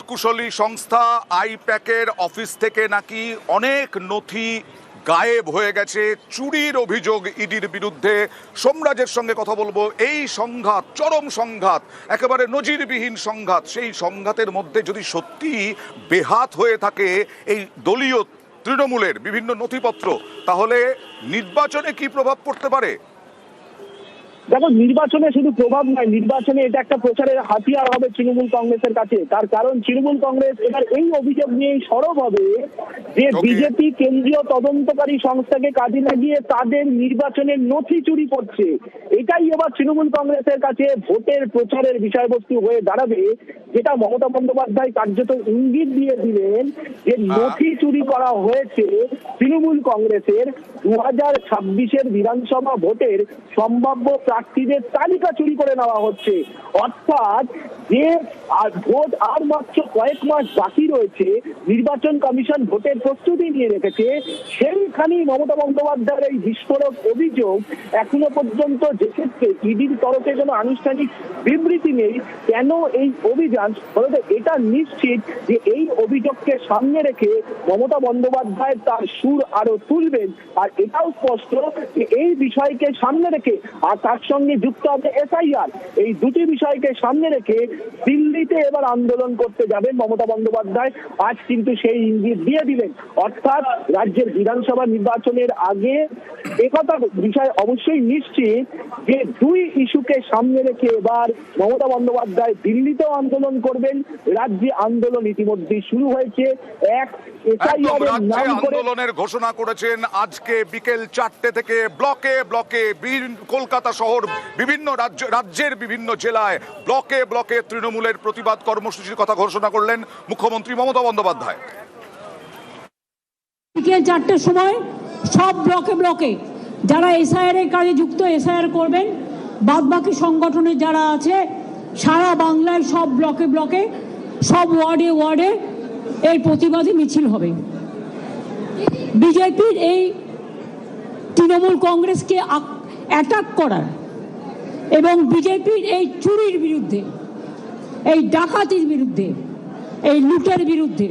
প্রকুশলী সংস্থা আইপ্যাকের অফিস থেকে নাকি অনেক নথি গায়েব হয়ে গেছে, চুরির অভিযোগ ইডির বিরুদ্ধে। সোমরাজের সঙ্গে কথা বলবো। এই সংঘাত, চরম সংঘাত, একেবারে নজিরবিহীন সংঘাত, সেই সংঘাতের মধ্যে যদি সত্যি বেহাত হয়ে থাকে এই দলীয় তৃণমূলের বিভিন্ন নথিপত্র, তাহলে নির্বাচনে কি প্রভাব পড়তে পারে? দেখো, নির্বাচনে শুধু প্রভাব নয়, নির্বাচনে এটা একটা প্রচারের হাতিয়ার হবে তৃণমূল কংগ্রেসের কাছে। তার কারণ তৃণমূল কংগ্রেস এবার এই অভিযোগ নিয়ে সরব হবে যে বিজেপি কেন্দ্রীয় তদন্তকারী সংস্থাকে কাজে লাগিয়ে তাদের নির্বাচনের নথি চুরি করছে। এটাই এবার তৃণমূল কংগ্রেসের কাছে ভোটের প্রচারের বিষয়বস্তু হয়ে দাঁড়াবে, যেটা মমতা বন্দ্যোপাধ্যায় কার্যত ইঙ্গিত দিয়ে দিলেন যে নথি চুরি করা হয়েছে তৃণমূল কংগ্রেসের 2026-এর বিধানসভা ভোটের সম্ভাব্য প্রার্থীদের তালিকা চুরি করে নেওয়া হচ্ছে। অর্থাৎ যে ভোট আর মাত্র কয়েক মাস বাকি রয়েছে, নির্বাচন কমিশন ভোটের প্রস্তুতি নিয়ে রেখেছে, সেইখানেই মমতা বন্দ্যোপাধ্যায়ের এই বিস্ফোরক অভিযোগ। এখনো পর্যন্ত যে ক্ষেত্রে ইডির তরফে কোনো আনুষ্ঠানিক বিবৃতি নেই কেন এই অভিযান, ফলে এটা নিশ্চিত যে এই অভিযোগকে সামনে রেখে মমতা বন্দ্যোপাধ্যায় তার সুর আরো তুলবেন। আর এটাও স্পষ্ট যে এই বিষয়কে সামনে রেখে আর তার সঙ্গে যুক্ত হবে এসআইআর, এই দুটি বিষয়কে সামনে রেখে দিল্লিতে এবার আন্দোলন করতে যাবেন মমতা বন্দ্যোপাধ্যায়। আজ কিন্তু সেই ইঙ্গিত দিয়ে দিলেন। অর্থাৎ রাজ্যের বিধানসভা নির্বাচনের আগে একথা বিষয় অবশ্যই নিশ্চিত যে দুই ইস্যুকে সামনে রেখে এবার মমতা বন্দ্যোপাধ্যায় দিল্লিতেও আন্দোলন করবেন। রাজ্যে আন্দোলন ইতিমধ্যেই শুরু হয়েছে। এক আন্দোলনের ঘোষণা করেছেন আজকে বিকেল 4টে থেকে ব্লকে ব্লকে কলকাতা শহর বিভিন্ন রাজ্যের বিভিন্ন জেলায় ব্লকে ব্লকে তৃণমূলের প্রতিবাদ কর্মসূচির কথা ঘোষণা করলেন মুখ্যমন্ত্রী মমতা বন্দ্যোপাধ্যায়। বিকেল 4টের সময় সব ব্লকে ব্লকে যারা এসআইআর এর কাজে যুক্ত এসআইআর করবেন, বাদ বাকি সংগঠনে যারা আছে সারা বাংলায় সব ব্লকে ব্লকে সব ওয়ার্ডে ওয়ার্ডে এই প্রতিবাদী মিছিল হবে। বিজেপির এই তৃণমূল কংগ্রেসকে অ্যাটাক করার এবং বিজেপির এই চুরির বিরুদ্ধে, এই ডাকাতির বিরুদ্ধে, এই লুটের বিরুদ্ধে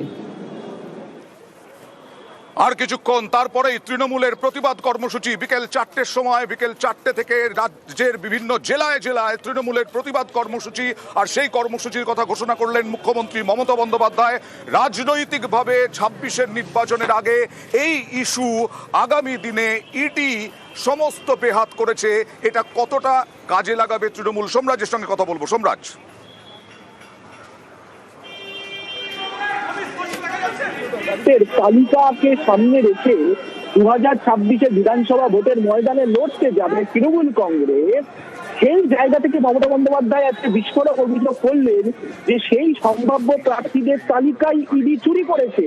আর কিছুক্ষণ তারপরেই তৃণমূলের প্রতিবাদ কর্মসূচি বিকেল 4টের সময়, বিকেল 4টে থেকে রাজ্যের বিভিন্ন জেলায় জেলায় তৃণমূলের প্রতিবাদ কর্মসূচি। আর সেই কর্মসূচির কথা ঘোষণা করলেন মুখ্যমন্ত্রী মমতা বন্দ্যোপাধ্যায়। রাজনৈতিকভাবে 26-এর নির্বাচনের আগে এই ইস্যু আগামী দিনে ইডি সমস্ত বেহাত করেছে, এটা কতটা কাজে লাগাবে তৃণমূল? সোমরাজের সঙ্গে কথা বলবো। সোমরাজ, তালিকাকে সামনে রেখে 2026-এর বিধানসভা ভোটের ময়দানে লড়তে যাবে তৃণমূল কংগ্রেস। সেই জায়গা থেকে মমতা বন্দ্যোপাধ্যায় আজকে বিস্ফোরক অভিযোগ করলেন যে সেই সম্ভাব্য প্রার্থীদের তালিকায় ইডি চুরি করেছে।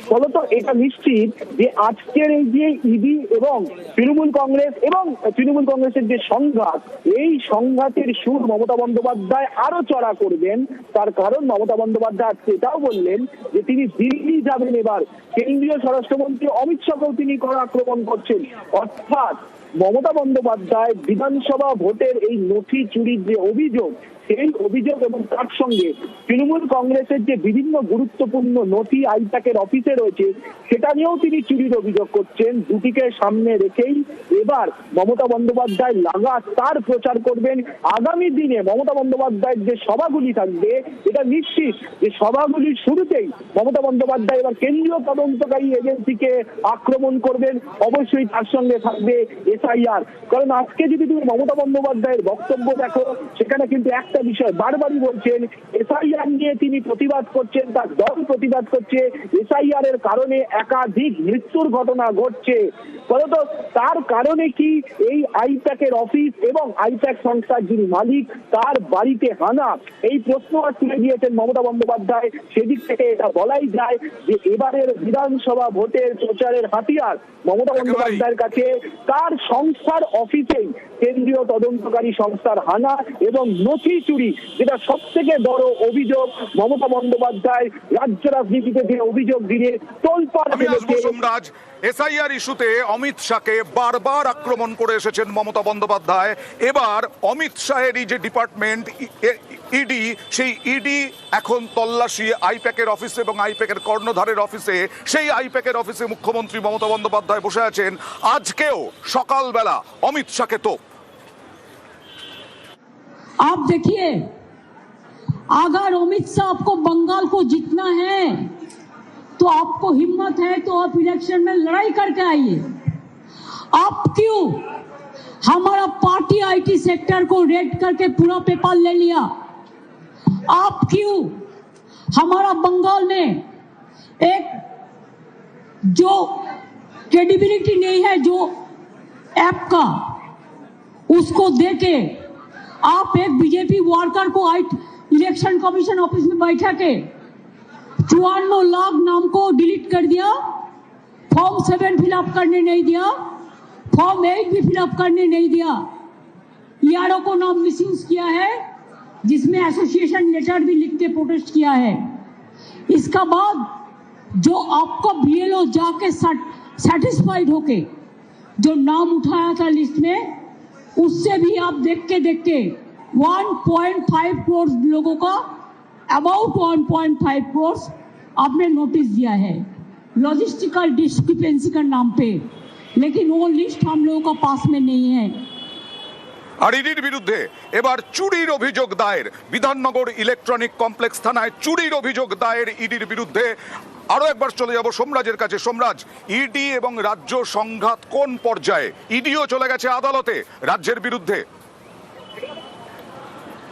ফলত এটা নিশ্চিত যে আজকের এই যে ইডি এবং তৃণমূল কংগ্রেসের যে সংঘাত, এই সংঘাতের সুর মমতা বন্দ্যোপাধ্যায় আরো চড়া করবেন। তার কারণ মমতা বন্দ্যোপাধ্যায় আজকে এটাও বললেন যে তিনি দিল্লি যাবেন। এবার কেন্দ্রীয় স্বরাষ্ট্রমন্ত্রী অমিত শাহকেও তিনি কড়া আক্রমণ করছেন। অর্থাৎ মমতা বন্দ্যোপাধ্যায় বিধানসভা ভোটের এই নথি চুরির যে অভিযোগ, সেই অভিযোগ এবং তার সঙ্গে তৃণমূল কংগ্রেসের যে বিভিন্ন গুরুত্বপূর্ণ নথি আইপ্যাকের অফিসে রয়েছে, সেটা নিয়েও তিনি চুরির অভিযোগ করছেন। দুটিকে সামনে রেখেই এবার মমতা বন্দ্যোপাধ্যায় লাগাতার প্রচার করবেন। আগামী দিনে মমতা বন্দ্যোপাধ্যায়ের যে সভাগুলি থাকবে, এটা নিশ্চিত যে সভাগুলির শুরুতেই মমতা বন্দ্যোপাধ্যায় এবার কেন্দ্রীয় তদন্তকারী এজেন্সিকে আক্রমণ করবেন। অবশ্যই তার সঙ্গে থাকবে এসআইআর। কারণ আজকে যদি তুমি মমতা বন্দ্যোপাধ্যায়ের বক্তব্য দেখো, সেখানে কিন্তু একটা বিষয় বারবারই বলছেন, এসআইআর নিয়ে তিনি প্রতিবাদ করছেন, তার দল প্রতিবাদ করছে, এসআইআর এর কারণে একাধিক মৃত্যুর ঘটনা ঘটছে। ফলত তার কারণে কি এই আইপ্যাকের অফিস এবং আইপ্যাক সংস্থার যিনি মালিক তার বাড়িতে হানা, এই প্রশ্ন তুলে দিয়েছেন মমতা বন্দ্যোপাধ্যায়। সেদিক থেকে এটা বলাই যায় যে এবারের বিধানসভা ভোটের প্রচারের হাতিয়ার মমতা বন্দ্যোপাধ্যায়ের কাছে তার সংস্থার অফিসেই কেন্দ্রীয় তদন্তকারী সংস্থার হানা এবং নথি চুরি, যেটা সব থেকে বড় অভিযোগ মমতা বন্দ্যোপাধ্যায় রাজ্য রাজনীতিতে যে অভিযোগ দিয়ে তোলপাড় আমি আসবো ফেলেছে। সোমরাজ। এসআইআর ইস্যুতে অমিত শাহকে বারবার আক্রমণ করে এসেছেন মমতা বন্দ্যোপাধ্যায়। এবার অমিত শাহেরই যে ডিপার্টমেন্ট ইডি, সেই ইডি এখন তল্লাশি আইপ্যাকের অফিসে এবং আইপ্যাকের কর্ণধারের অফিসে। সেই আইপ্যাকের অফিসে মুখ্যমন্ত্রী মমতা বন্দ্যোপাধ্যায় বসে আছেন। আজকেও সকালবেলা অমিত শাহকে তো आप देखिए, अगर अमित शाह आपको बंगाल को जीतना है तो आपको हिम्मत है तो आप इलेक्शन में लड़ाई करके आइए। आप क्यों हमारा पार्टी आईटी सेक्टर को रेड करके पूरा पेपर ले लिया? आप क्यों हमारा बंगाल में एक जो क्रेडिबिलिटी नहीं है जो ऐप का, उसको देके आप एक बीजेपी वर्कर को इलेक्शन कमीशन ऑफिस में बैठा के 54 लाख नाम को डिलीट कर दिया, फॉर्म 7 फिलअप करने नहीं दिया, फॉर्म 8 भी फिलअप करने नहीं दिया, यारों को नाम मिसयूज किया है, जिसमें एसोसिएशन लेटर भी लिख के प्रोटेस्ट किया है। इसका बाद जो आपका बीएलओ जाके सेटिस्फाइड होके जो नाम उठाया था लिस्ट में, उससे भी आप देख के 1.5 करोड़ लोगों का, अबाउट 1.5 करोड़ आपने नोटिस दिया है लॉजिस्टिकल डिस्क्रिपेंसी का नाम पे, लेकिन वो लिस्ट हम लोगों का पास में नहीं है। আর ইডির বিরুদ্ধে এবার চুরির অভিযোগ দায়ের। বিধাননগর ইলেকট্রনিক কমপ্লেক্স থানায় চুরির অভিযোগ দায়ের ইডির বিরুদ্ধে। আরো একবার চলে যাব সোমরাজের কাছে। সোমরাজ, ইডি এবং রাজ্য সংঘাত কোন পর্যায়ে? ইডিও চলে গেছে আদালতে রাজ্যের বিরুদ্ধে।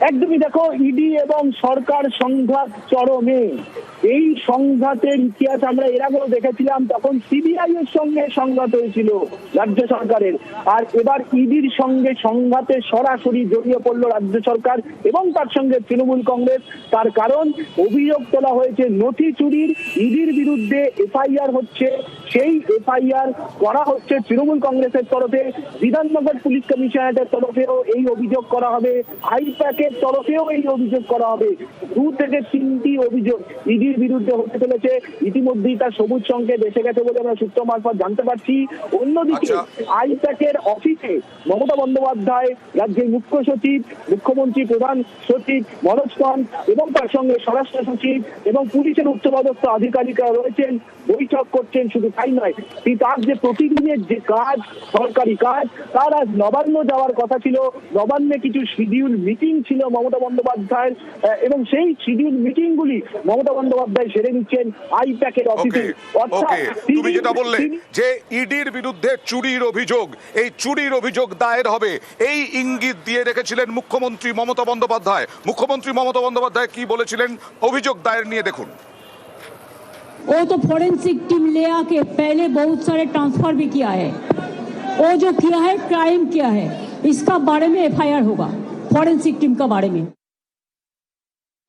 একদমই, দেখো, ইডি এবং সরকার সংঘাত চরমে। এই সংঘাতের ইতিহাস আমরা এর আগেও দেখেছিলাম, তখন সিবিআই এর সঙ্গে সংঘাত হয়েছিল রাজ্য সরকারের। আর এবার ইডির সঙ্গে সংঘাতে সরাসরি জড়িয়ে পড়লো রাজ্য সরকার এবং তার সঙ্গে তৃণমূল কংগ্রেস। তার কারণ অভিযোগ তোলা হয়েছে নথি চুরির। ইডির বিরুদ্ধে এফআইআর হচ্ছে, সেই এফআইআর করা হচ্ছে তৃণমূল কংগ্রেসের তরফে, বিধাননগর পুলিশ কমিশনারেটের তরফেও এই অভিযোগ করা হবে, আইপ্যাকের তরফেও এই অভিযোগ করা হবে। 2 থেকে 3টি অভিযোগ ইডির বিরুদ্ধে হতে চলেছে। ইতিমধ্যেই তার সবুজ সংকেত এসে গেছে বলে আমরা সূত্র মারফত জানতে পারছি। অন্যদিকে আইপ্যাকের অফিসে মমতা বন্দ্যোপাধ্যায়, রাজ্যের মুখ্য সচিব, মুখ্যমন্ত্রী প্রধান সচিব মনোজ পান্ত এবং তার সঙ্গে স্বরাষ্ট্র সচিব এবং পুলিশের উচ্চপদস্থ আধিকারিকরা রয়েছেন, বৈঠক করছেন। শুধু তাই নয়, তার যে প্রতিদিনের যে কাজ, সরকারি কাজ, তার আজ নবান্ন যাওয়ার কথা ছিল। নবান্নে কিছু শিডিউল মিটিং ছিল মমতা বন্দ্যোপাধ্যায়ের, এবং সেই শিডিউল মিটিংগুলি মমতা বন্দ্যোপাধ্যায় সেরে নিচ্ছেন আইপ্যাকের অফিসে। তুমি যেটা বললে যে ইডির বিরুদ্ধে চুরির অভিযোগ, এই চুরির অভিযোগ দায়ের হবে, এই ইঙ্গিত দিয়ে রেখেছিলেন মুখ্যমন্ত্রী মমতা বন্দ্যোপাধ্যায়। মুখ্যমন্ত্রী মমতা বন্দ্যোপাধ্যায় কি বলেছিলেন অভিযোগ দায়ের নিয়ে, দেখুন। वो तो फॉरेंसिक टीम ले आके पहले बहुत सारे ट्रांसफर भी किया है, वो जो किया है क्राइम किया है, इसका बारे में एफआईआर होगा फॉरेंसिक टीम का बारे में।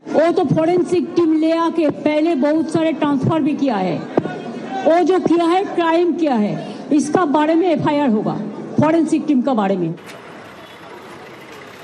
वो तो फॉरेंसिक टीम ले आके पहले बहुत सारे ट्रांसफर भी किया है, वो जो किया है क्राइम किया है, इसका बारे में एफआईआर होगा फॉरेंसिक टीम का बारे में।